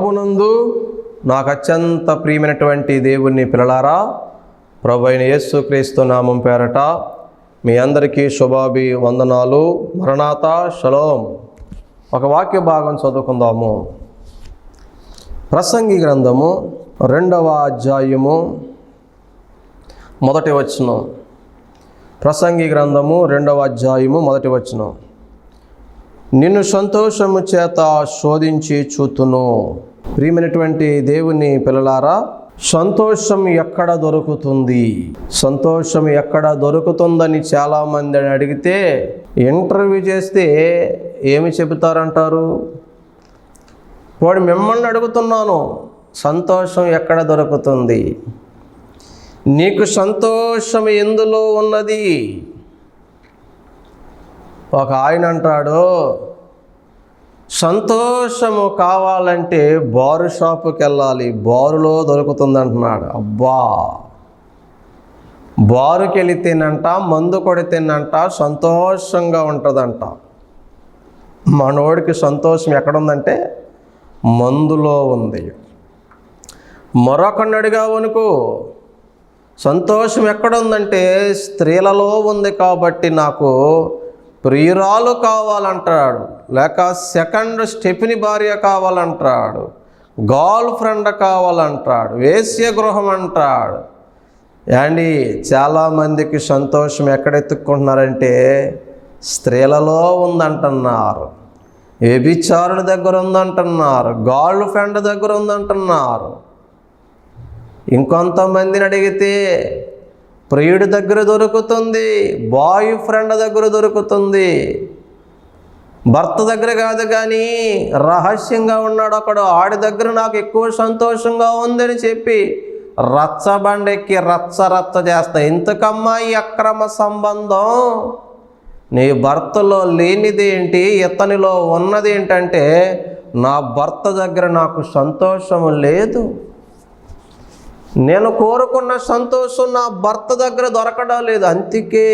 ప్రభునందు నాకు అత్యంత ప్రియమైనటువంటి దేవుని పిల్లలారా, ప్రభు అయిన యేసుక్రీస్తు నామం పేరట మీ అందరికీ శుభాభి వందనాలు. మరణాత షలోం. ఒక వాక్య భాగం చదువుకుందాము. ప్రసంగి గ్రంథము 2వ అధ్యాయము 1వ వచనం. ప్రసంగి గ్రంథము 2వ అధ్యాయము 1వ వచనం. నిన్ను సంతోషము చేత శోధించి చూతును. ప్రియమైనటువంటి దేవుని పిల్లలారా, సంతోషం ఎక్కడ దొరుకుతుంది, సంతోషం ఎక్కడ దొరుకుతుందని చాలామంది అడిగితే ఇంటర్వ్యూ చేస్తే ఏమి చెబుతారంటారు? వాడు మిమ్మల్ని అడుగుతున్నాను, సంతోషం ఎక్కడ దొరుకుతుంది, నీకు సంతోషం ఎందులో ఉన్నది? ఒక ఆయన అంటాడు, సంతోషము కావాలంటే బారు షాపుకి వెళ్ళాలి, బారులో దొరుకుతుంది అంటున్నాడు. అబ్బా, బారుకి వెళితేనంట, మందు కొడితేనంట సంతోషంగా ఉంటుందంట. మనోడికి సంతోషం ఎక్కడుందంటే మందులో ఉంది. మరొకడిని అడిగావనుకో, సంతోషం ఎక్కడుందంటే స్త్రీలలో ఉంది కాబట్టి నాకు ప్రియురాలు కావాలంటాడు, లేక సెకండ్ స్టెప్ని భార్య కావాలంటాడు, గర్ల్ ఫ్రెండ్ కావాలంటాడు, వేశ్య గృహం అంటాడు. అండి, చాలామందికి సంతోషం ఎక్కడ ఎత్తుక్కుంటున్నారంటే స్త్రీలలో ఉందంటున్నారు, వ్యభిచారుల దగ్గర ఉందంటున్నారు, గర్ల్ ఫ్రెండ్ దగ్గర ఉందంటున్నారు. ఇంకొంతమందిని అడిగితే ప్రియుడి దగ్గర దొరుకుతుంది, బాయ్ ఫ్రెండ్ దగ్గర దొరుకుతుంది, భర్త దగ్గర కాదు కానీ రహస్యంగా ఉన్నాడు ఒకడు, ఆడి దగ్గర నాకు ఎక్కువ సంతోషంగా ఉందని చెప్పి రచ్చబండెక్కి రచ్చ చేస్తా. ఇంతకమ్మా ఈ అక్రమ సంబంధం? నీ భర్తలో లేనిదేంటి, ఇతనిలో ఉన్నది ఏంటంటే నా భర్త దగ్గర నాకు సంతోషం లేదు, నేను కోరుకున్న సంతోషం నా భర్త దగ్గర దొరకడం లేదు, అందుకే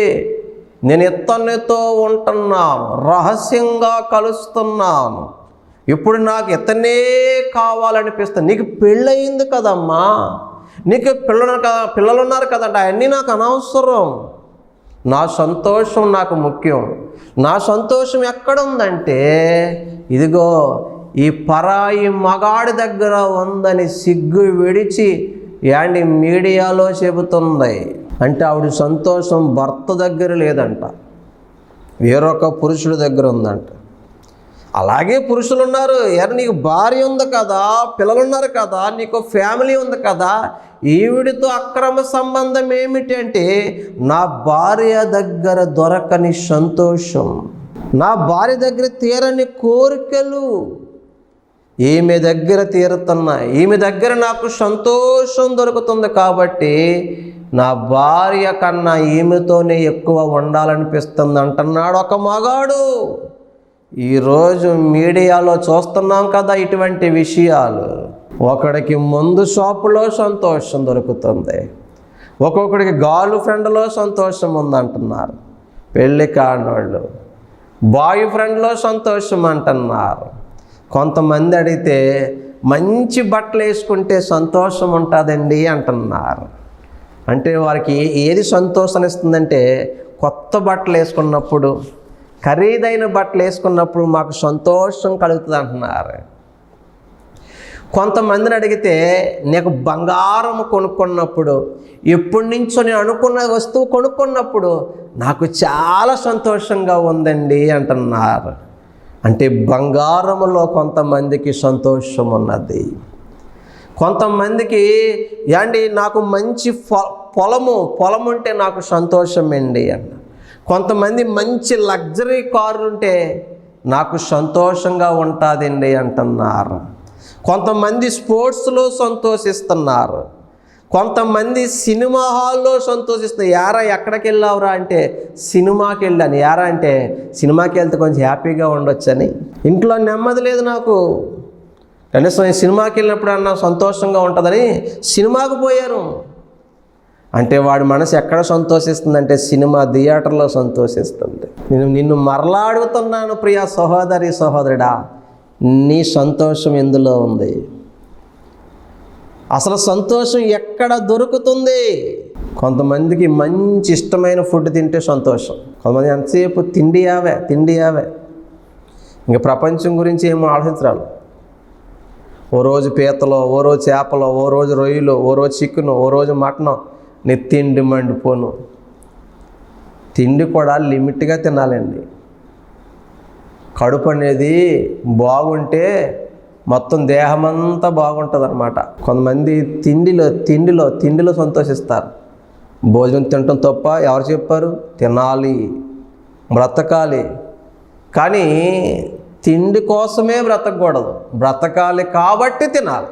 నేను ఇతనితో ఉంటున్నాను, రహస్యంగా కలుస్తున్నాను. ఇప్పుడు నాకు ఇతనే కావాలనిపిస్తుంది. నీకు పెళ్ళయింది కదమ్మా, నీకు పిల్లలు ఉన్నారు కదంట, అవన్నీ నాకు అనవసరం, నా సంతోషం నాకు ముఖ్యం. నా సంతోషం ఎక్కడుందంటే ఇదిగో ఈ పరాయి మగాడి దగ్గర ఉందని సిగ్గు విడిచి యాండి మీడియాలో చెబుతుంది. అంటే ఆవిడ సంతోషం భర్త దగ్గర లేదంట, వేరొక పురుషుడి దగ్గర ఉందంట. అలాగే పురుషులు ఉన్నారు, నీకు భార్య ఉంది కదా, పిల్లలున్నారు కదా, నీకు ఫ్యామిలీ ఉంది కదా, ఈవిడితో అక్రమ సంబంధం ఏమిటి అంటే నా భార్య దగ్గర దొరకని సంతోషం, నా భార్య దగ్గర తీరని కోరికలు ఈమె దగ్గర తీరుతున్నాయి, ఈమె దగ్గర నాకు సంతోషం దొరుకుతుంది కాబట్టి నా భార్య కన్నా ఈమెతోనే ఎక్కువ ఉండాలనిపిస్తుంది అంటున్నాడు ఒక మగాడు. ఈరోజు మీడియాలో చూస్తున్నాం కదా ఇటువంటి విషయాలు. ఒకడికి మందు షాపులో సంతోషం దొరుకుతుంది, ఒక్కొక్కడికి గర్ల్ ఫ్రెండ్లో సంతోషం ఉందంటున్నారు, పెళ్ళి కానివాళ్ళు బాయ్ ఫ్రెండ్లో సంతోషం అంటున్నారు. కొంతమంది అడిగితే మంచి బట్టలు వేసుకుంటే సంతోషం ఉంటుందండి అంటున్నారు. అంటే వారికి ఏది సంతోషాన్ని ఇస్తుందంటే కొత్త బట్టలు వేసుకున్నప్పుడు, ఖరీదైన బట్టలు వేసుకున్నప్పుడు మాకు సంతోషం కలుగుతుంది అంటున్నారు. కొంతమందిని అడిగితే నీకు బంగారం కొనుక్కున్నప్పుడు, ఎప్పటి నుంచో నేను అనుకున్న వస్తువు కొనుక్కున్నప్పుడు నాకు చాలా సంతోషంగా ఉందండి అంటున్నారు. అంటే బంగారములో కొంతమందికి సంతోషం ఉన్నది. కొంతమందికి నాకు మంచి పొలం ఉంటే నాకు సంతోషం అండి అన్న. కొంతమంది మంచి లగ్జరీ కారు ఉంటే నాకు సంతోషంగా ఉంటుందండి అంటున్నారు. కొంతమంది స్పోర్ట్స్లో సంతోషిస్తున్నారు, కొంతమంది సినిమా హాల్లో సంతోషిస్తున్నారు. ఎక్కడికి వెళ్ళావురా అంటే సినిమాకి వెళ్ళాను. అంటే సినిమాకి వెళ్తే కొంచెం హ్యాపీగా ఉండొచ్చని. ఇంట్లో నెమ్మది లేదు నాకు, కనీసం సినిమాకి వెళ్ళినప్పుడు అన్నా సంతోషంగా ఉంటుందని సినిమాకు పోయాను. అంటే వాడి మనసు ఎక్కడ సంతోషిస్తుందంటే సినిమా థియేటర్లో సంతోషిస్తుంది. నేను నిన్ను మరలా అడుగుతున్నాను ప్రియా సహోదరి సహోదరుడా, నీ సంతోషం ఎందులో ఉంది? అసలు సంతోషం ఎక్కడ దొరుకుతుంది? కొంతమందికి మంచి ఇష్టమైన ఫుడ్ తింటే సంతోషం. కొంతమంది ఎంతసేపు తిండి యావే ఇంక ప్రపంచం గురించి ఏమో ఆలోచించరాలు. ఓ రోజు పీతలో, ఓ రోజు చేపలో, ఓ రోజు రొయ్యలు, ఓ రోజు చికెను, ఓ రోజు మటను. నీ తిండి మండిపోను. తిండి కూడా లిమిట్గా తినాలండి. కడుపు అనేది బాగుంటే మొత్తం దేహమంతా బాగుంటుంది అన్నమాట. కొంతమంది తిండిలో సంతోషిస్తారు. భోజనం తినటం తప్ప ఎవరు చెప్పారు? తినాలి, బ్రతకాలి. కానీ తిండి కోసమే బ్రతకూడదు, బ్రతకాలి కాబట్టి తినాలి.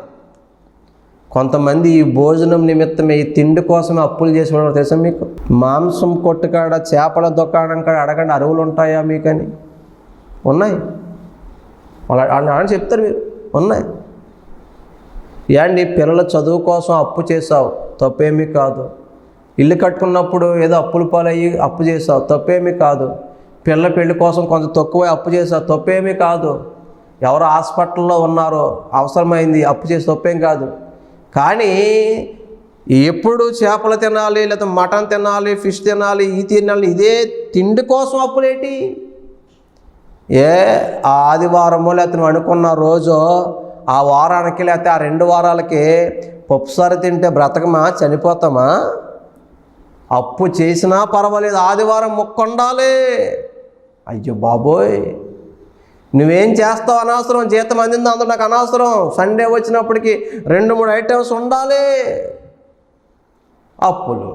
కొంతమంది ఈ భోజనం నిమిత్తమే, ఈ తిండి కోసమే అప్పులు చేసేవాడు తెలుసా మీకు? మాంసం కొట్టుకాడ, చేపల దుకాణం కాడ అడగండి, అరువులు ఉంటాయా మీకని? ఉన్నాయి. వాళ్ళు చెప్తారు, మీరు ఉన్నాయి. ఏండి పిల్లల చదువు కోసం అప్పు చేసావు, తప్పేమీ కాదు. ఇల్లు కట్టుకున్నప్పుడు ఏదో అప్పుల పాలయ్యి అప్పు చేసావు, తప్పేమీ కాదు. పిల్ల పెళ్లి కోసం కొంచెం తక్కువ అప్పు చేసావు, తప్పేమీ కాదు. ఎవరు హాస్పిటల్లో ఉన్నారో అవసరమైంది అప్పు చేసి, తప్పేం కాదు. కానీ ఎప్పుడు చేపలు తినాలి, లేదా మటన్ తినాలి, ఫిష్ తినాలి, ఈ తినాలి, ఇదే తిండి కోసం అప్పులేంటి? ఆదివారమో లేకపోతే అనుకున్న రోజు ఆ వారానికి లేకపోతే ఆ 2 వారాలకి పప్పుసారి తింటే బ్రతకమా, చనిపోతామా? అప్పు చేసినా పర్వాలేదు, ఆదివారం మొక్కొండాలి. అయ్యో బాబోయ్, నువ్వేం చేస్తావు అనవసరం. జీతం అందింది అందులో నాకు అనవసరం. సండే వచ్చినప్పటికీ 2-3 ఐటమ్స్ ఉండాలి. అప్పులు.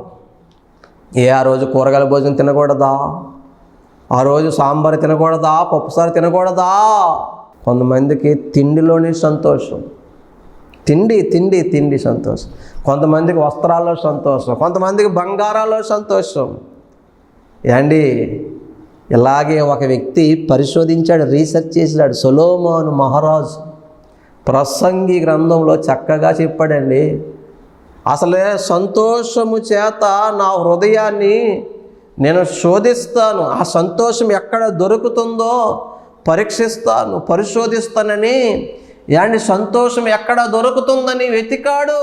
ఆ రోజు కూరగాయల భోజనం తినకూడదా? ఆ రోజు సాంబార్ తినకూడదా? పప్పుసారి తినకూడదా? కొంతమందికి తిండిలోనే సంతోషం. తిండి సంతోషం. కొంతమందికి వస్త్రాల్లో సంతోషం, కొంతమందికి బంగారాల్లో సంతోషం. ఏండి, ఇలాగే ఒక వ్యక్తి పరిశోధించాడు, రీసెర్చ్ చేశాడు. సొలొమోను మహారాజు ప్రసంగి గ్రంథంలో చక్కగా చెప్పాడండి. అసలే సంతోషము చేత నా హృదయాన్ని నేను శోధిస్తాను, ఆ సంతోషం ఎక్కడ దొరుకుతుందో పరిశోధిస్తానని సంతోషం ఎక్కడ దొరుకుతుందని వెతికాడు.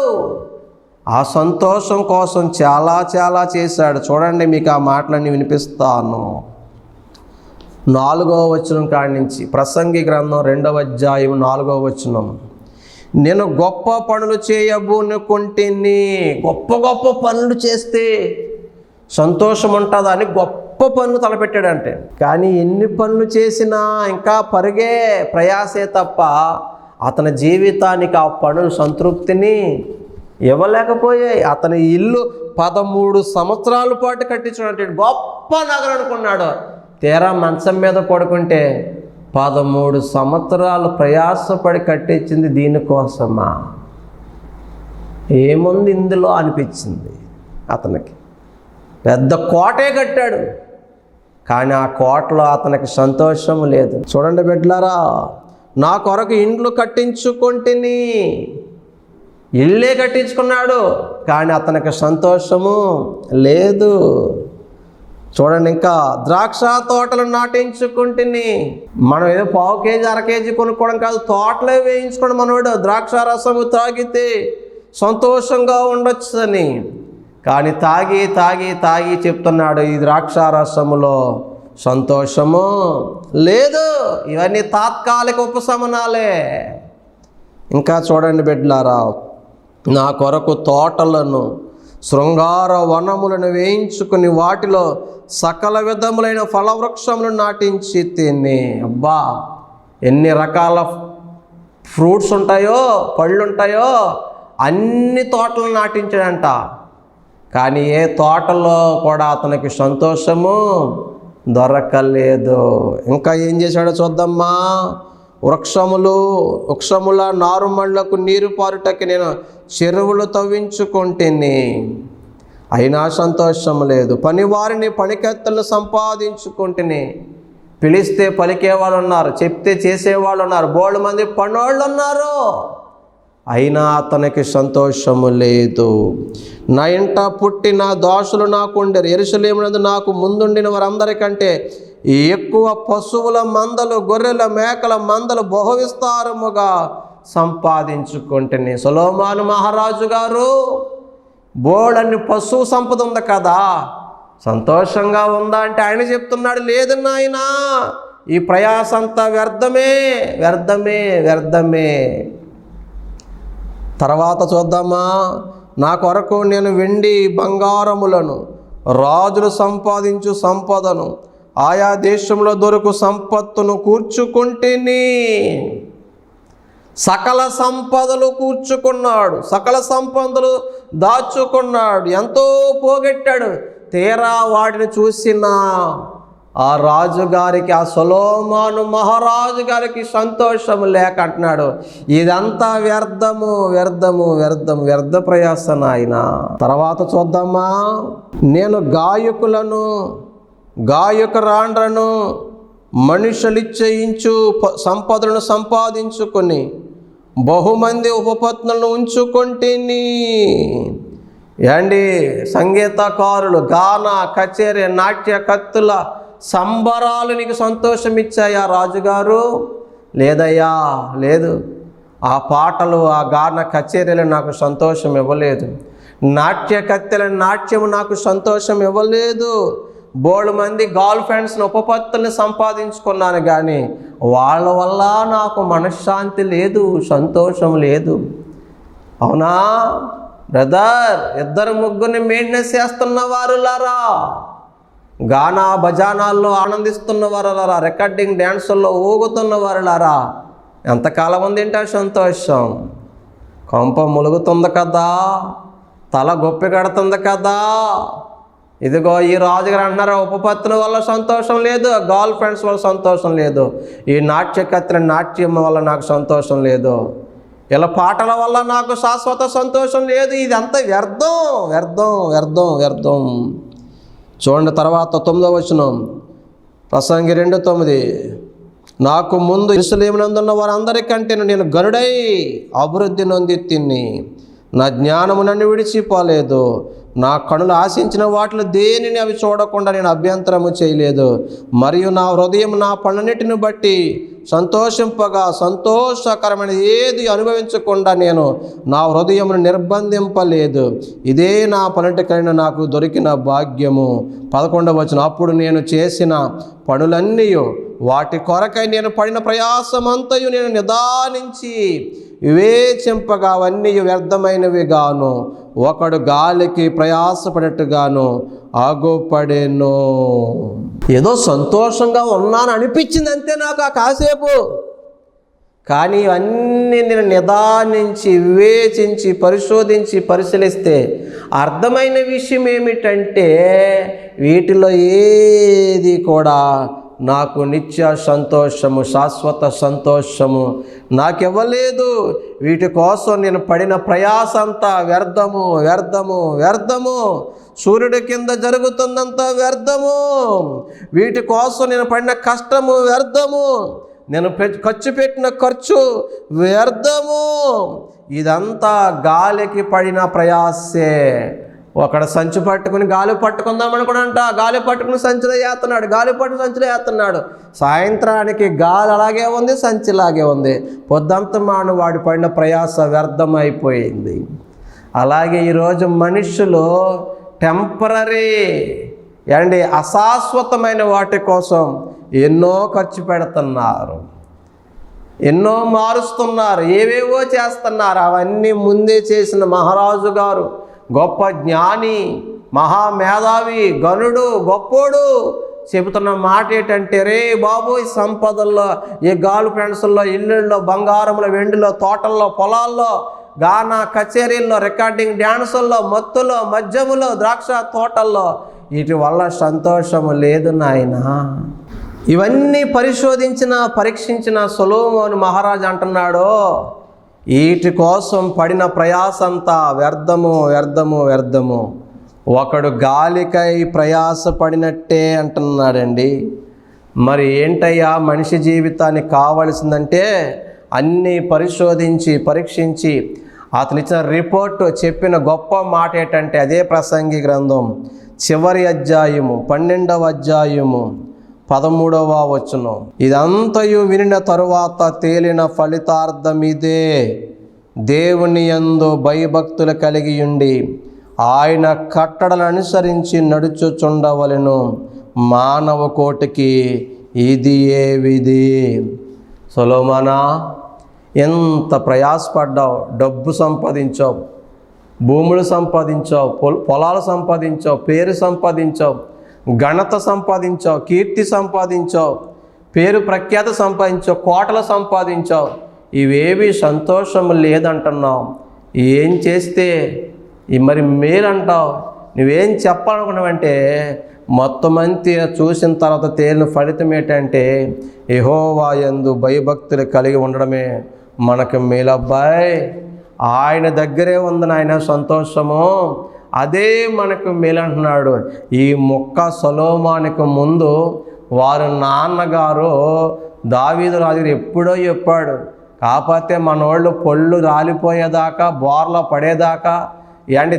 ఆ సంతోషం కోసం చాలా చేశాడు. చూడండి, మీకు ఆ మాటలన్నీ వినిపిస్తాను. 4వ వచనం కాడి నుంచి, ప్రసంగి గ్రంథం 2వ అధ్యాయం 4వ వచనం. నేను గొప్ప పనులు చేయబూనుకుంటుని. గొప్ప పనులు చేస్తే సంతోషం ఉంటుందని గొప్ప పనులు తలపెట్టాడంటే. కానీ ఎన్ని పనులు చేసినా ఇంకా ప్రయాసే తప్ప అతని జీవితానికి ఆ పనులు సంతృప్తిని ఇవ్వలేకపోయాయి. అతని ఇల్లు 13 సంవత్సరాల పాటు కట్టించుకున్నట్టు గొప్ప నగరం అనుకున్నాడు. తీరా మంచం మీద పడుకుంటే 13 సంవత్సరాలు ప్రయాసపడి కట్టించింది దీనికోసమా? ఏముంది ఇందులో అనిపించింది అతనికి. పెద్ద కోటే కట్టాడు, కానీ ఆ కోటలో అతనికి సంతోషం లేదు. చూడండి బిడ్డలారా, నా కొరకు ఇండ్లు కట్టించుకుంటుని. ఇళ్ళే కట్టించుకున్నాడు, కానీ అతనికి సంతోషము లేదు. చూడండి, ఇంకా ద్రాక్ష తోటలు నాటించుకుంటుని. మనం ఏదో 1/2 కేజీ 1/2 కేజీ కొనుక్కోవడం కాదు, తోటలే వేయించుకోండి. మనోడు ద్రాక్ష రసము తాగితే సంతోషంగా ఉండొచ్చు అని. కానీ తాగి చెప్తున్నాడు, ఈ ద్రాక్ష రసములో సంతోషము లేదు. ఇవన్నీ తాత్కాలిక ఉపశమనాలే. ఇంకా చూడండి బిడ్డలారా, నా కొరకు తోటలను, శృంగార వనములను వేయించుకుని వాటిలో సకల విధములైన ఫలవృక్షములను నాటించి తిని. అబ్బా, ఎన్ని రకాల ఫ్రూట్స్ ఉంటాయో, పళ్ళు ఉంటాయో అన్ని తోటలు నాటించాడంట. కానీ ఏ తోటలో కూడా అతనికి సంతోషము దొరకలేదు. ఇంకా ఏం చేశాడో చూద్దామా. వృక్షముల నారుమళ్లకు నీరు పారుటకి నేను చెరువులు తవ్వించుకుంటేని, అయినా సంతోషం లేదు. పనివారిని, పనికత్తెలను సంపాదించుకుంటేని. పిలిస్తే పలికేవాళ్ళు ఉన్నారు, చెప్తే చేసేవాళ్ళు ఉన్నారు, బోల్డ్ మంది పనోళ్ళు ఉన్నారు, అయినా అతనికి సంతోషము లేదు. నా ఇంట పుట్టిన దాసులు నాకుండరు. యెరూషలేమునందు నాకు ముందుండిన వారందరికంటే ఎక్కువ పశువుల మందలు, గొర్రెల మేకల మందలు బహువిస్తారముగా సంపాదించుకుంటేనే. సొలొమోను మహారాజు గారు బోలెడన్ని పశువు సంపద ఉంది కదా, సంతోషంగా ఉందా అంటే ఆయన చెప్తున్నాడు, లేదు నాయన, ఈ ప్రయాస అంతా వ్యర్థమే వ్యర్థమే వ్యర్థమే. తర్వాత చూద్దామా, నా కొరకు నేను వెండి బంగారములను, రాజులు సంపాదించు సంపదను, ఆయా దేశంలో దొరుకు సంపత్తును కూర్చుకుంటేని. సకల సంపదలు కూర్చుకున్నాడు, సకల సంపదలు దాచుకున్నాడు, ఎంతో పోగొట్టాడు. తీరా వాటిని చూసిన ఆ రాజుగారికి, ఆ సొలొమోను మహారాజు గారికి సంతోషం లేక అంటున్నాడు, ఇదంతా వ్యర్థము వ్యర్థము వ్యర్థము, వ్యర్థ ప్రయాస నాయన. తర్వాత చూద్దామా, నేను గాయకులను, గాయకురాండ్రను, మనుషులిచ్చయించు సంపదలను సంపాదించుకొని బహుమంది ఉపపత్నులను ఉంచుకొంటిని. ఏండి, సంగీతకారులు, గాన కచేరీ, నాట్య కత్తుల సంబరాలు నీకు సంతోషం ఇచ్చాయా రాజుగారు? లేదయ్యా, లేదు. ఆ పాటలు, ఆ గాన కచేరీలు నాకు సంతోషం ఇవ్వలేదు. నాట్య కత్తెల నాట్యము నాకు సంతోషం ఇవ్వలేదు. బోడు మంది గర్ల్ ఫ్రెండ్స్ని, ఉపపత్తుల్ని సంపాదించుకున్నాను, కానీ వాళ్ళ వల్ల నాకు మనశ్శాంతి లేదు, సంతోషం లేదు. అవునా బ్రదర్? ఇద్దరు ముగ్గురిని మెయింటెనెన్స్ చేస్తున్న వారులారా, గానా భజానాల్లో ఆనందిస్తున్న వారులారా, రికార్డింగ్ డ్యాన్సుల్లో ఊగుతున్న వారులారా, ఎంతకాలం ఉంది ఏంటో సంతోషం? కొంప ములుగుతుంది కదా, తల గొప్పి కడుతుంది కదా. ఇదిగో ఈ రాజుగారు అంటున్నారు, ఉపపత్తుల వల్ల సంతోషం లేదు, గర్ల్ ఫ్రెండ్స్ వల్ల సంతోషం లేదు, ఈ నాట్యకత్తుల నాట్యం వల్ల నాకు సంతోషం లేదు, ఇలా పాటల వల్ల నాకు శాశ్వత సంతోషం లేదు. ఇదంతా వ్యర్థం వ్యర్థం వ్యర్థం వ్యర్థం. చూడండి తర్వాత 9వ వచనం, ప్రసంగి 2:9, నాకు ముందు యెరూషలేమునందున్న వారందరికంటే నేను గనుడై అభివృద్ధి నొంది తిని, నా జ్ఞానము నన్ను విడిచిపోలేదు, నా కనులు ఆశించిన వాటిలో దేనిని అవి చూడకుండా నేను అభ్యంతరము చేయలేదు, మరియు నా హృదయం నా పనులన్నిటిని బట్టి సంతోషింపగా సంతోషకరమైన ఏది అనుభవించకుండా నేను నా హృదయమును నిర్బంధింపలేదు. ఇదే నా పనులకైనా నాకు దొరికిన భాగ్యము. 11వ వచనం, అప్పుడు నేను చేసిన పనులన్నీ, వాటి కొరకై నేను పడిన ప్రయాసమంతయు నేను నిదానించి వివేచింపగా అవన్నీ వ్యర్థమైనవి గాను, ఒకడు గాలికి ప్రయాసపడినట్టుగాను ఆగుపడేను. ఏదో సంతోషంగా ఉన్నాను అనిపించింది అంతే నాకు ఆ కాసేపు, కానీ ఇవన్నీ నేను నిదానించి వివేచించి పరిశోధించి పరిశీలిస్తే అర్థమైన విషయం ఏమిటంటే, వీటిలో ఏది కూడా నాకు నిత్య సంతోషము, శాశ్వత సంతోషము నాకివ్వలేదు. వీటి కోసం నేను పడిన ప్రయాస అంతా వ్యర్థము వ్యర్థము వ్యర్థము. సూర్యుడి కింద జరుగుతుందంతా వ్యర్థము. వీటి కోసం నేను పడిన కష్టము వ్యర్థము, నేను ఖర్చు పెట్టిన ఖర్చు వ్యర్థము. ఇదంతా గాలికి పడిన ప్రయాసే. ఒకడు సంచి పట్టుకుని గాలి పట్టుకుందామని కూడా గాలి పట్టుకుని సంచిలో వేస్తున్నాడు, గాలి పట్టుకుని సంచిలో వేస్తున్నాడు. సాయంత్రానికి గాలి అలాగే ఉంది, సంచిలాగే ఉంది. పొద్దంతమాను వాడి పడిన ప్రయాస వ్యర్థమైపోయింది. అలాగే ఈరోజు మనుషులు టెంపరీ అశాశ్వతమైన వాటి కోసం ఎన్నో ఖర్చు పెడుతున్నారు, ఎన్నో మారుస్తున్నారు, ఏవేవో చేస్తున్నారు. అవన్నీ ముందే చేసిన మహారాజు గారు, గొప్ప జ్ఞాని, మహామేధావి, గనుడు, గొప్పోడు చెబుతున్న మాట ఏంటంటే, రే బాబు, ఈ సంపదల్లో, ఈ గర్ల్ ఫ్రెండ్స్లో, ఇళ్ళల్లో, బంగారంలో, వెండిలో, తోటల్లో, పొలాల్లో, గానా కచేరీల్లో, రికార్డింగ్ డ్యాన్సుల్లో, మత్తులో, మద్యములో, ద్రాక్ష తోటల్లో, వీటి వల్ల సంతోషము లేదు నాయన. ఇవన్నీ పరిశోధించిన పరీక్షించిన సొలొమోను మహారాజు అంటున్నాడు, వీటి కోసం పడిన ప్రయాసంతా వ్యర్థము వ్యర్థము వ్యర్థము. ఒకడు గాలికై ప్రయాస పడినట్టే అంటున్నాడండి. మరి ఏంటయ్యా మనిషి జీవితానికి కావలసిందంటే, అన్నీ పరిశోధించి పరీక్షించి అతనిచ్చిన రిపోర్టు చెప్పిన గొప్ప మాట ఏంటంటే, అదే ప్రసంగి గ్రంథం చివరి అధ్యాయము 12వ అధ్యాయము 13వ వచనం. ఇదంతయు వినిన తరువాత తేలిన ఫలితార్థమిదే, దేవుని యందు భయభక్తులు కలిగి ఉండి ఆయన కట్టడలను అనుసరించి నడుచుచుండవలెను. మానవ కోటికి ఇది ఏ విధి. సొలొమోనా, ఎంత ప్రయాసపడ్డావు, డబ్బు సంపాదించావు, భూములు సంపాదించావు, పొలాలు సంపాదించావు, పేరు సంపాదించావు, ఘనత సంపాదించావు, కీర్తి సంపాదించావు, పేరు ప్రఖ్యాత సంపాదించావు, కోటలు సంపాదించావు. ఇవేవి సంతోషం లేదంటున్నావు. ఏం చేస్తే మరి మేలు అంటావు? నువ్వేం చెప్పాలనుకున్నావంటే మొత్తం అంతా చూసిన తర్వాత తేలిన ఫలితం ఏంటంటే యెహోవా యందు భయభక్తులు కలిగి ఉండడమే మనకు మేలబ్బాయ్. ఆయన దగ్గరే ఉంది నాయన సంతోషము, అదే మనకు మేలు అంటున్నాడు. ఈ మొక్క సొలొమోనుకు ముందు వారి నాన్నగారు దావీదు రాజు ఎప్పుడో చెప్పాడు. కాకపోతే మనోళ్ళు పొళ్ళు రాలిపోయేదాకా, బోర్ల పడేదాకా,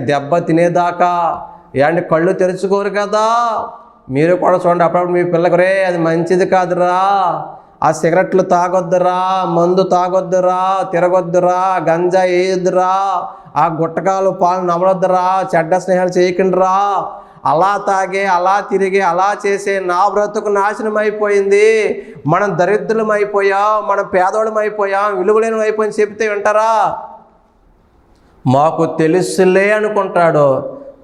దెబ్బ తినేదాకా కళ్ళు తెరుచుకోరు కదా. మీరు కూడా చూడండి, అప్పుడప్పుడు మీ పిల్లకి రే అది మంచిది కాదురా, ఆ సిగరెట్లు తాగొద్దురా, మందు తాగొద్దురా, తిరగొద్దురా, గంజా వేయొద్దురా, ఆ గుట్టకాలు పాలు నమలొద్దురా, చెడ్డ స్నేహాలు చేయకుండ్రా, అలా తాగే అలా తిరిగి అలా చేసే నా బ్రతుకు నాశనం అయిపోయింది, మనం దరిద్రులం అయిపోయాం, మనం పేదోళం అయిపోయాం, విలువలేని అయిపోయింది చెప్తే వింటారా? మాకు తెలుసులే అనుకుంటాడు.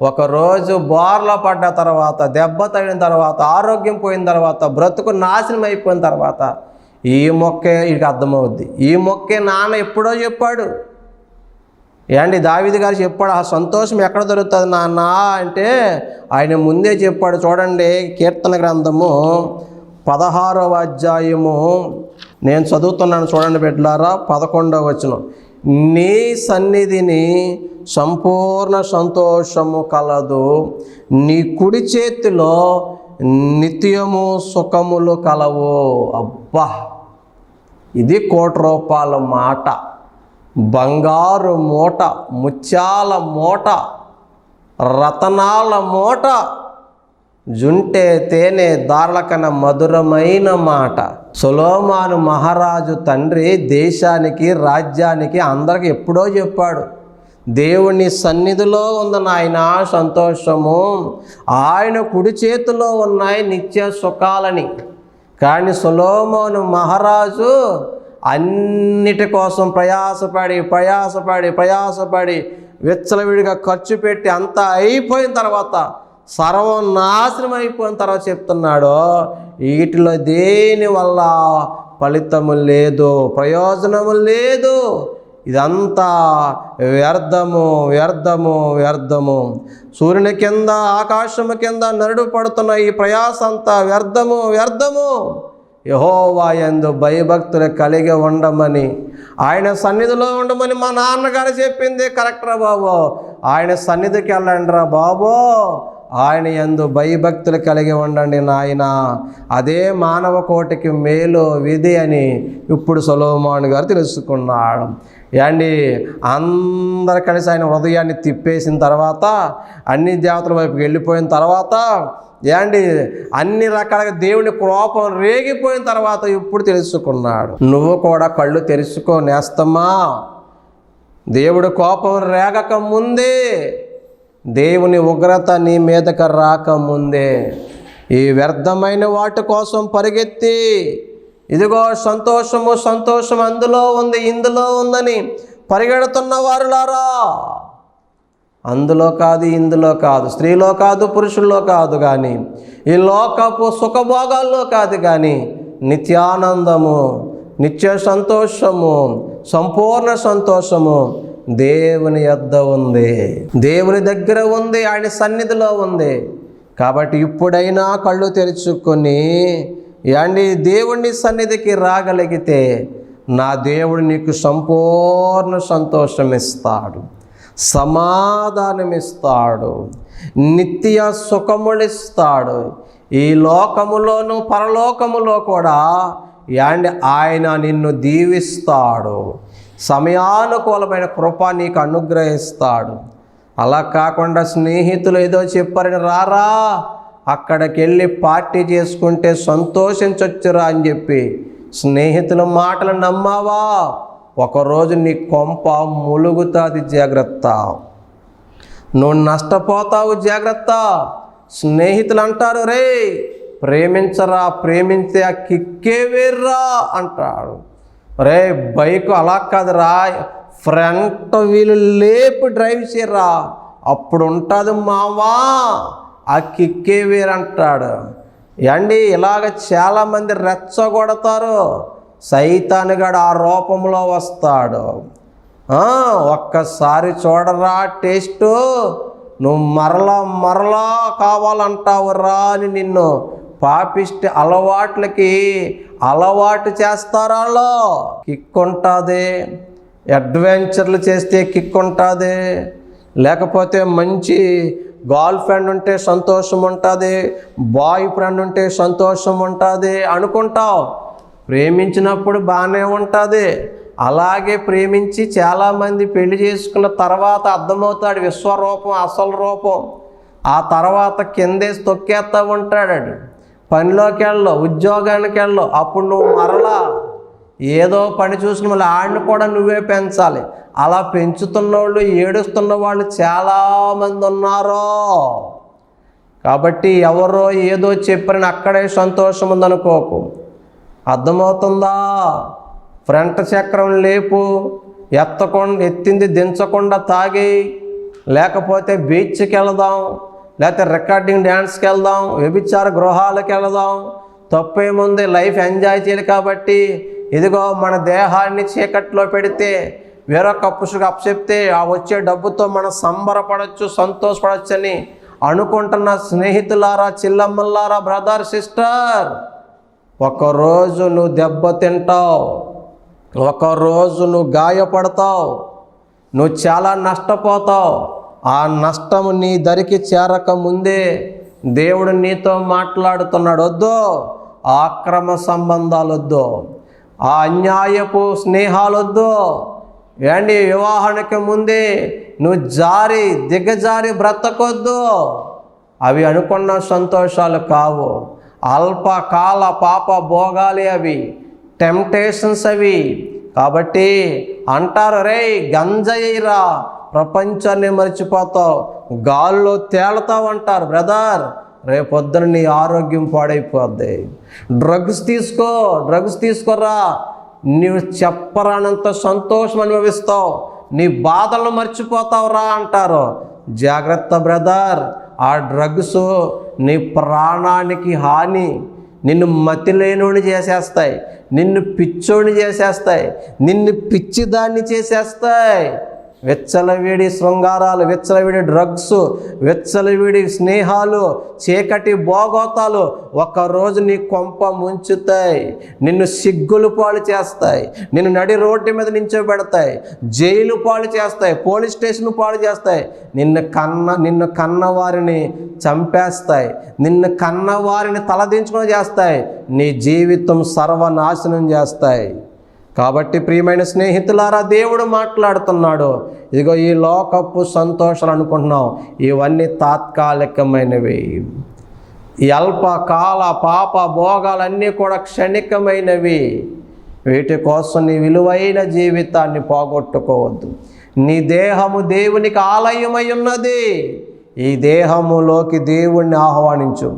ఒకరోజు బోర్ల పడ్డ తర్వాత, దెబ్బ తగిలిన తర్వాత, ఆరోగ్యం పోయిన తర్వాత, బ్రతుకు నాశనం అయిపోయిన తర్వాత ఈ మొక్కే వీడికి అర్థమవుద్ది. ఈ మొక్కే నాన్న ఎప్పుడో చెప్పాడు. దావీదు గారు చెప్పాడు, ఆ సంతోషం ఎక్కడ దొరుకుతుంది నాన్న అంటే ఆయన ముందే చెప్పాడు. చూడండి, కీర్తన గ్రంథము 16వ అధ్యాయము నేను చదువుతున్నాను, చూడండి బిడ్డలారా. 11వ వచనం. నీ సన్నిధిని సంపూర్ణ సంతోషము కలదు, నీ కుడి చేతిలో నిత్యము సుఖములు కలవు. అబ్బా, ఇది ₹1,00,00,000 మాట, బంగారు మూట, ముత్యాల మూట, రతనాల మూట, జుంటే తేనె దారుల కన్నా మధురమైన మాట. సొలొమోను మహారాజు తండ్రి దేశానికి, రాజ్యానికి, అందరికి ఎప్పుడో చెప్పాడు, దేవుని సన్నిధిలో ఉంది నాయన సంతోషము, ఆయన కుడి చేతిలో ఉన్నాయి నిత్య సుఖాలని. కానీ సొలొమోను మహారాజు అన్నిటి కోసం ప్రయాసపడి విచ్చలవిడిగా ఖర్చు పెట్టి అంతా అయిపోయిన తర్వాత, సర్వం నాశనం అయిపోయిన తర్వాత చెప్తున్నాడు, వీటిలో దేని వల్ల ఫలితము లేదు, ప్రయోజనము లేదు, ఇదంతా వ్యర్థము వ్యర్థము వ్యర్థము. సూర్యుని కింద, ఆకాశము కింద నరుడు పడుతున్న ఈ ప్రయాస అంతా వ్యర్థము వ్యర్థము. యెహోవా యందు భయభక్తులు కలిగి ఉండమని, ఆయన సన్నిధిలో ఉండమని మా నాన్నగారు చెప్పింది కరెక్ట్రా బాబు. ఆయన సన్నిధికి వెళ్ళండి రా బాబు, ఆయన యందు భయభక్తులు కలిగి ఉండండి నాయన, అదే మానవ కోటికి మేలు విధి అని ఇప్పుడు సొలొమోను గారు తెలుసుకున్నాడు. అందరు కలిసి ఆయన హృదయాన్ని తిప్పేసిన తర్వాత, అన్ని దేవతల వైపుకి వెళ్ళిపోయిన తర్వాత, అన్ని రకాలుగా దేవుని కోపం రేగిపోయిన తర్వాత ఇప్పుడు తెలుసుకున్నాడు. నువ్వు కూడా కళ్ళు తెరుచుకో నేస్తమా. దేవుడి కోపం రేగక ముందే, దేవుని ఉగ్రత నీ మీదకి రాకముందే, ఈ వ్యర్థమైన వాటి కోసం పరిగెత్తి, ఇదిగో సంతోషము సంతోషం అందులో ఉంది, ఇందులో ఉందని పరిగెడుతున్న వారులారా, అందులో కాదు, ఇందులో కాదు, స్త్రీలో కాదు, పురుషుల్లో కాదు, కానీ ఈ లోకపు సుఖభోగాల్లో కాదు, కానీ నిత్యానందము, నిత్య సంతోషము, సంపూర్ణ సంతోషము దేవుని యొద్ద ఉంది, దేవుని దగ్గర ఉంది, ఆయన సన్నిధిలో ఉంది. కాబట్టి ఇప్పుడైనా కళ్ళు తెరుచుకొని దేవుని సన్నిధికి రాగలిగితే నా దేవుడు నీకు సంపూర్ణ సంతోషం ఇస్తాడు, సమాధానం ఇస్తాడు, నిత్య సుఖములిస్తాడు. ఈ లోకములోను పరలోకములో కూడా ఆయన నిన్ను దీవిస్తాడు, సమయానుకూలమైన కృప నీకు అనుగ్రహిస్తాడు. అలా కాకుండా స్నేహితులు ఏదో చెప్పారని రారా, అక్కడికి వెళ్ళి పార్టీ చేసుకుంటే సంతోషించొచ్చురా అని చెప్పి స్నేహితుల మాటలు నమ్మావా, ఒకరోజు నీ కొంప ములుగుతుంది, జాగ్రత్త. నువ్వు నష్టపోతావు, జాగ్రత్త. స్నేహితులు అంటారు, రే ప్రేమించరా, ప్రేమించే ఆ కిక్కే వేర్రా అంటాడు. రే బైక్ అలా కాదురా, ఫ్రంట్ వీలు లేపు డ్రైవ్ చేయరా, అప్పుడు ఉంటుంది మావా ఆ కిక్కే వేరంటాడు. అండి ఇలాగ చాలామంది రెచ్చగొడతారు. సైతానుగాడు ఆ రూపంలో వస్తాడు. ఒక్కసారి చూడరా టేస్టు, నువ్వు మరలా కావాలంటావురా అని నిన్ను పాపిష్టి అలవాట్లకి అలవాటు చేస్తారాలో. కిక్ ఉంటుంది, అడ్వెంచర్లు చేస్తే కిక్ ఉంటుంది, లేకపోతే మంచి గర్ల్ ఫ్రెండ్ ఉంటే సంతోషం ఉంటుంది, బాయ్ ఫ్రెండ్ ఉంటే సంతోషం ఉంటుంది అనుకుంటావు. ప్రేమించినప్పుడు బాగానే ఉంటుంది. అలాగే ప్రేమించి చాలామంది పెళ్లి చేసుకున్న తర్వాత అర్థమవుతాడు విశ్వరూపం, అసలు రూపం. ఆ తర్వాత కిందేసి తొక్కేస్తూ ఉంటాడు. పనిలోకి వెళ్ళవు, ఉద్యోగానికి వెళ్ళవు. అప్పుడు నువ్వు మరలా ఏదో పని చూసుకుని మళ్ళీ ఆడిని కూడా నువ్వే పెంచాలి. అలా పెంచుతున్న వాళ్ళు, ఏడుస్తున్న వాళ్ళు చాలామంది ఉన్నారు. కాబట్టి ఎవరో ఏదో చెప్పిన అక్కడే సంతోషం ఉందనుకోకు. అర్థమవుతుందా? ఫ్రంట్ చక్రం లేపు, ఎత్తింది దించకుండా తాగి, లేకపోతే బీచ్కి వెళదాం, లేకపోతే రికార్డింగ్ డ్యాన్స్కి వెళ్దాం, వ్యభిచార గృహాలకు వెళదాం. తప్పేముంది, లైఫ్ ఎంజాయ్ చేయాలి. కాబట్టి ఇదిగో మన దేహాన్ని చీకట్లో పెడితే వేరొక పురుషుకు అప్పచెప్తే ఆ వచ్చే డబ్బుతో మనం సంబరపడవచ్చు, సంతోషపడవచ్చు అని అనుకుంటున్న స్నేహితులారా, చిల్లమ్మలారా, బ్రదర్, సిస్టర్, ఒకరోజు నువ్వు దెబ్బ తింటావు, ఒకరోజు నువ్వు గాయపడతావు, నువ్వు చాలా నష్టపోతావు. ఆ నష్టము నీ దరికి చేరక ముందే దేవుడు నీతో మాట్లాడుతున్నాడు. వద్దు ఆ అక్రమ సంబంధాలు వద్దు, ఆ అన్యాయపు స్నేహాలు వద్దు. ఏండి వివాహానికి ముందే నువ్వు దిగజారి బ్రతకొద్దు. అవి అనుకున్న సంతోషాలు కావు, అల్పకాల పాప భోగాలే అవి, టెంప్టేషన్స్ అవి. కాబట్టి అంటారు, రే గంజయ్యరా ప్రపంచాన్ని మర్చిపోతావు, గాల్లో తేలుతావు అంటారు. బ్రదర్, రేపొద్దున నీ ఆరోగ్యం పాడైపోద్ది. డ్రగ్స్ తీసుకోరా, నీవు చెప్పరానంత సంతోషం అనుభవిస్తావు, నీ బాధలను మర్చిపోతావురా అంటారు. జాగ్రత్త బ్రదర్, ఆ డ్రగ్స్ నీ ప్రాణానికి హాని, నిన్ను మతిలేనోని చేసేస్తాయి, నిన్ను పిచ్చోని చేసేస్తాయి, నిన్ను పిచ్చిదాన్ని చేసేస్తాయి. వెచ్చలవిడి శృంగారాలు, వెచ్చలవిడి డ్రగ్స్, వెచ్చలవిడి స్నేహాలు, చీకటి భోగోతాలు ఒకరోజు నీ కొంప ముంచుతాయి, నిన్ను సిగ్గులు పాలు చేస్తాయి, నిన్ను నడి రోడ్డు మీద నించోబెడతాయి, జైలు పాలు చేస్తాయి, పోలీస్ స్టేషన్ పాలు చేస్తాయి, నిన్ను కన్నవారిని చంపేస్తాయి, నిన్ను కన్నవారిని తలదించుకొని చేస్తాయి, నీ జీవితం సర్వనాశనం చేస్తాయి. కాబట్టి ప్రియమైన స్నేహితులారా, దేవుడు మాట్లాడుతున్నాడు. ఇదిగో ఈ లోకపు సంతోషాలు అనుకుంటున్నావు, ఇవన్నీ తాత్కాలికమైనవి. ఈ అల్పకాల పాప భోగాలన్నీ కూడా క్షణికమైనవి. వీటి కోసం నీ విలువైన జీవితాన్ని పోగొట్టుకోవద్దు. నీ దేహము దేవునికి ఆలయమై ఉన్నది. ఈ దేహములోకి దేవుణ్ణి ఆహ్వానించు,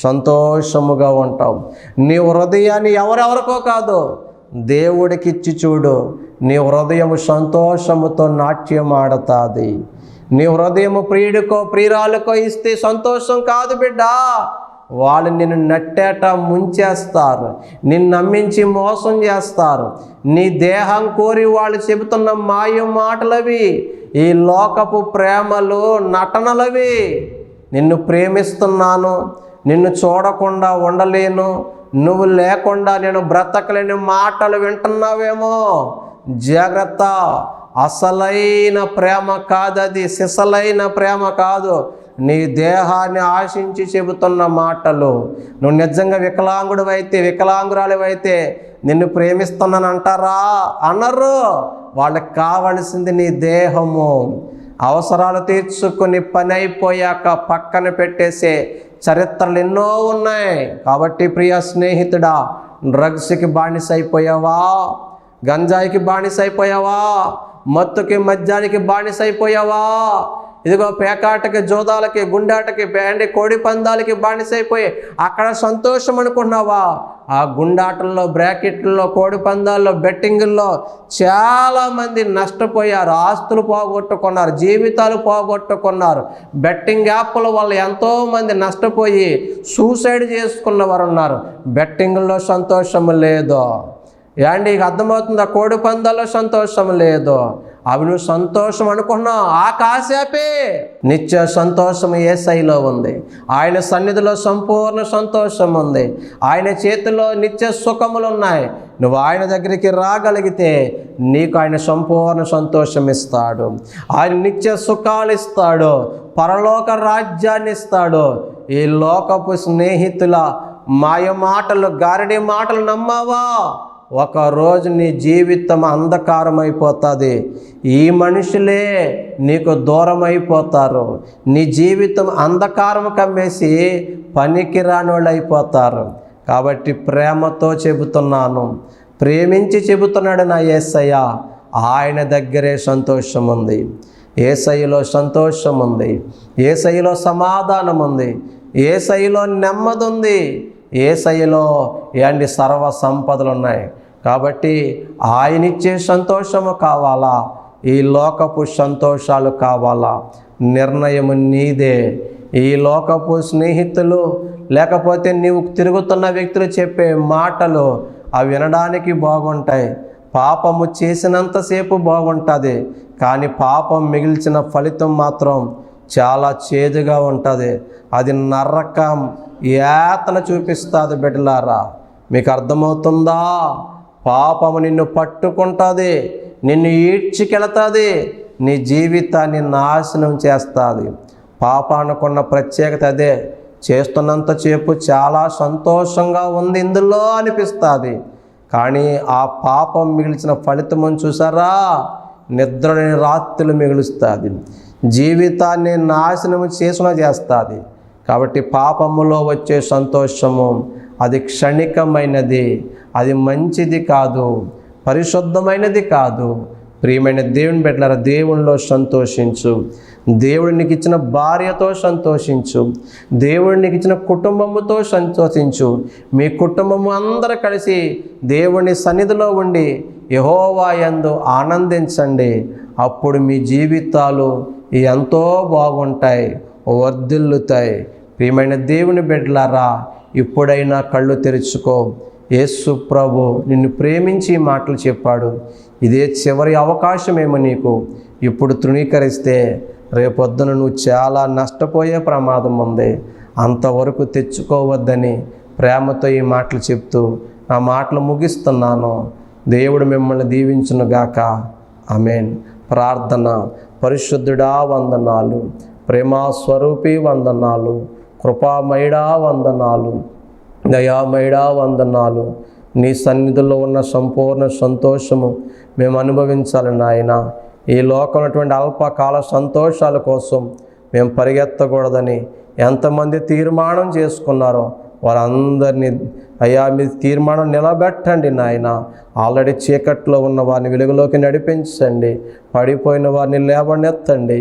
సంతోషముగా ఉంటావు. నీ హృదయాన్ని ఎవరెవరికో కాదు, దేవుడికిచ్చి చూడు, నీ హృదయము సంతోషముతో నాట్యం ఆడుతుంది. నీ హృదయము ప్రియుడికో ప్రియురాలకో ఇస్తే సంతోషం కాదు బిడ్డ. వాళ్ళు నిన్ను నట్టేట ముంచేస్తారు, నిన్ను నమ్మించి మోసం చేస్తారు. నీ దేహం కోరి వాళ్ళు చెబుతున్న మాయ మాటలవి, ఈ లోకపు ప్రేమలు నటనలవి. నిన్ను ప్రేమిస్తున్నాను, నిన్ను చూడకుండా ఉండలేను, నువ్వు లేకుండా నేను బ్రతకలేని మాటలు వింటున్నావేమో. జాగ్రత్త, అసలైన ప్రేమ కాదది, సిసలైన ప్రేమ కాదు. నీ దేహాన్ని ఆశించి చెబుతున్న మాటలు. నువ్వు నిజంగా వికలాంగురాలివైతే నిన్ను ప్రేమిస్తున్నాను అంటారా? అనరు. వాళ్ళకి కావలసింది నీ దేహము. అవసరాలు తీర్చుకుని పని అయిపోయాక పక్కన పెట్టేసే చరిత్రలు ఎన్నో ఉన్నాయి. కాబట్టి ప్రియ స్నేహితుడా, డ్రగ్స్కి బానిస అయిపోయావా? గంజాయికి బానిస అయిపోయావా? మత్తుకి మద్యానికి బానిస అయిపోయావా? ఇదిగో పేకాటకి, జోదాలకి, గుండాటకి, కోడి పందాలకి బానిస అయిపోయి అక్కడ సంతోషం అనుకున్నావా? ఆ గుండాటల్లో, బ్రాకెట్లలో, కోడి పందాల్లో, బెట్టింగుల్లో చాలామంది నష్టపోయారు. ఆస్తులు పోగొట్టుకున్నారు, జీవితాలు పోగొట్టుకున్నారు. బెట్టింగ్ యాప్ల వల్ల ఎంతోమంది నష్టపోయి సూసైడ్ చేసుకున్న వారు ఉన్నారు. బెట్టింగుల్లో సంతోషం లేదు. ఏండి ఇక అర్థమవుతుందా? కోడి పందాల్లో సంతోషం లేదు. అవి నువ్వు సంతోషం అనుకున్నావు, ఆ కాసేపే. నిత్య సంతోషం యేసయ్యలో ఉంది. ఆయన సన్నిధిలో సంపూర్ణ సంతోషం ఉంది. ఆయన చేతిలో నిత్య సుఖములు ఉన్నాయి. నువ్వు ఆయన దగ్గరికి రాగలిగితే నీకు ఆయన సంపూర్ణ సంతోషం ఇస్తాడు. ఆయన నిత్య సుఖాలు ఇస్తాడు, పరలోక రాజ్యాన్ని ఇస్తాడు. ఈ లోకపు స్నేహితుల మాయ మాటలు, గారడి మాటలు నమ్మావా? ఒకరోజు నీ జీవితం అంధకారం అయిపోతుంది. ఈ మనుషులే నీకు దూరం అయిపోతారు. నీ జీవితం అంధకారం కమ్మేసి పనికి రానోళ్ళు అయిపోతారు. కాబట్టి ప్రేమతో చెబుతున్నాను, ప్రేమించి చెబుతున్నాడు నా యేసయ్య. ఆయన దగ్గరే సంతోషం ఉంది. యేసయ్యలో సంతోషం ఉంది. యేసయ్యలో సమాధానం ఉంది. యేసయ్యలో నెమ్మది ఉంది. యేసయ్యలో ఏంటి సర్వ సంపదలు ఉన్నాయి. కాబట్టి ఆయనిచ్చే సంతోషము కావాలా? ఈ లోకపు సంతోషాలు కావాలా? నిర్ణయం నీదే. ఈ లోకపు స్నేహితులు లేకపోతే నీవు తిరుగుతున్న వ్యక్తులు చెప్పే మాటలు అవి వినడానికి బాగుంటాయి. పాపము చేసినంతసేపు బాగుంటుంది, కానీ పాపం మిగిల్చిన ఫలితం మాత్రం చాలా చేదుగా ఉంటుంది. అది నరకం, యాతన చూపిస్తుంది. బిడ్డలారా, మీకు అర్థమవుతుందా? పాపము నిన్ను పట్టుకుంటుంది, నిన్ను ఈడ్చికెళుతుంది, నీ జీవితాన్ని నాశనం చేస్తుంది. పాపానుకున్న ప్రత్యేకత అదే. చేస్తున్నంతసేపు చాలా సంతోషంగా ఉంది ఇందులో అనిపిస్తుంది, కానీ ఆ పాపం మిగిల్చిన ఫలితం చూసారా? నిద్రలేని రాత్రులు మిగులుస్తుంది, జీవితాన్ని నాశనం చేస్తుంది. కాబట్టి పాపములో వచ్చే సంతోషము అది క్షణికమైనది, అది మంచిది కాదు, పరిశుద్ధమైనది కాదు. ప్రియమైన దేవుని బిడ్డలారా, దేవునిలో సంతోషించు. దేవుడు నీకు ఇచ్చిన భార్యతో సంతోషించు. దేవుడు నీకు ఇచ్చిన కుటుంబముతో సంతోషించు. మీ కుటుంబము అందరూ కలిసి దేవుని సన్నిధిలో ఉండి యెహోవా యందు ఆనందించండి. అప్పుడు మీ జీవితాలు ఎంతో బాగుంటాయి, వర్ధిల్లుతాయి. ప్రియమైన దేవుని బిడ్డలారా, ఇప్పుడైనా కళ్ళు తెరుచుకో. యేసు ప్రభు నిన్ను ప్రేమించి మాటలు చెప్పాడు. ఇదే చివరి అవకాశమేమో నీకు. ఇప్పుడు తృణీకరిస్తే రేపొద్దున నువ్వు చాలా నష్టపోయే ప్రమాదం ఉంది. అంతవరకు తెచ్చుకోవద్దని ప్రేమతో ఈ మాటలు చెప్తూ నా మాటలు ముగిస్తున్నాను. దేవుడు మిమ్మల్ని దీవించునుగాక. ఆమేన్. ప్రార్థన. పరిశుద్ధుడా వందనాలు, ప్రేమా స్వరూపి వందనాలు, కృపామయుడా వందనాలు, దయామయుడా వందనాలు. నీ సన్నిధిలో ఉన్న సంపూర్ణ సంతోషము మేము అనుభవించాలి నాయన. ఈ లోకమైనటువంటి అల్పకాల సంతోషాల కోసం మేము పరిగెత్తకూడదని ఎంతమంది తీర్మానం చేసుకున్నారో వారందరినీ అయ్యా మీ తీర్మానం నిలబెట్టండి నాయన. ఆల్రెడీ చీకట్లో ఉన్న వారిని వెలుగులోకి నడిపించండి, పడిపోయిన వారిని లేవనెత్తండి,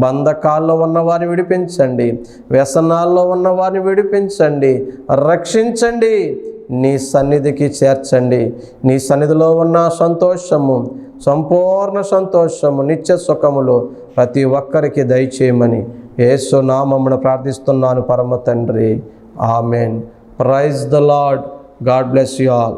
బంధకాల్లో ఉన్న వారిని విడిపించండి, వ్యసనాల్లో ఉన్న వారిని విడిపించండి, రక్షించండి, నీ సన్నిధికి చేర్చండి. నీ సన్నిధిలో ఉన్న సంతోషము, సంపూర్ణ సంతోషము, నిత్య సుఖములు ప్రతి ఒక్కరికి దయచేయమని యేసు నామమున ప్రార్థిస్తున్నాను పరమ తండ్రి. Amen. Praise the lord. God bless you all.